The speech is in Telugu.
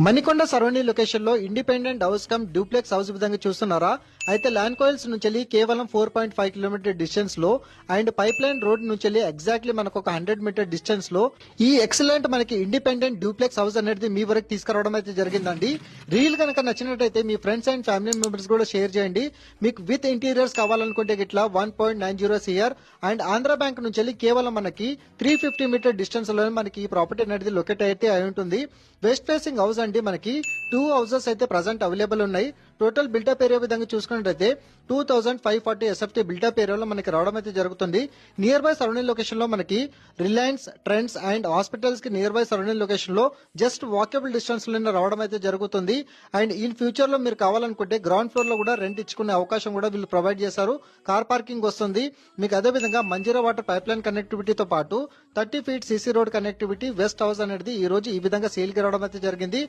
మణికొండ సరౌండింగ్ లొకేషన్ లో independent house come duplex house విధంగా చూస్తున్నారా? అయితే ల్యాండ్ కోయిల్స్ నుంచి కేవలం 4.5 కిలోమీటర్ డిస్టెన్స్ లో అండ్ పైప్ లైన్ రోడ్ నుంచి ఎగ్జాక్ట్లీ మనకు ఒక 100 మీటర్ డిస్టెన్స్ లో ఈ ఎక్సలెంట్ మనకి ఇండిపెండెంట్ డూప్లెక్స్ హౌస్ అనేది మీ వరకు తీసుకురావడం అయితే జరిగిందండి. రీల్ కనుక నచ్చినట్టయితే మీ ఫ్రెండ్స్ అండ్ ఫ్యామిలీ మెంబర్స్ కూడా షేర్ చేయండి. మీకు విత్ ఇంటీరియర్స్ కావాలనుకుంటే ఇట్లా 1.90 సిఆర్ అండ్ ఆంధ్ర బ్యాంక్ నుంచి కేవలం మనకి 350 మీటర్ డిస్టెన్స్ లో మనకి ఈ ప్రాపర్టీ అనేది లొకేట్ అయితే అయి ఉంటుంది. వెస్ట్ ఫేసింగ్ హౌస్ అండి. మనకి 2 హౌసెస్ అయితే ప్రజెంట్ అవైలబుల్ ఉన్నాయి. టోటల్ బిల్టప్ ఏరియా విధంగా చూసుకున్నట్లయితే 2540 ఎస్ఎఫ్టీ బిల్టప్ ఏరియాలో మనకి రావడం అయితే జరుగుతుంది. నియర్ బై సరౌండింగ్ లొకేషన్ లో మనకి రిలయన్స్, ట్రెండ్స్ అండ్ హాస్పిటల్స్ కి నియర్ బై సరౌండింగ్ లొకేషన్ లో జస్ట్ వాకబుల్ డిస్టెన్స్ లో రావడం అయితే జరుగుతుంది. అండ్ ఇన్ ఫ్యూచర్ లో మీరు కావాలనుకుంటే గ్రౌండ్ ఫ్లోర్ లో కూడా రెంట్ ఇచ్చుకునే అవకాశం కూడా వీళ్ళు ప్రొవైడ్ చేశారు. కార్ పార్కింగ్ వస్తుంది మీకు. అదే విధంగా మంజీరా వాటర్ పైప్ లైన్ కనెక్టివిటీతో పాటు 30 feet CC road connectivity west house అనేది ఈ రోజు ఈ విధంగా సేల్ కి రావడం అయితే జరిగింది.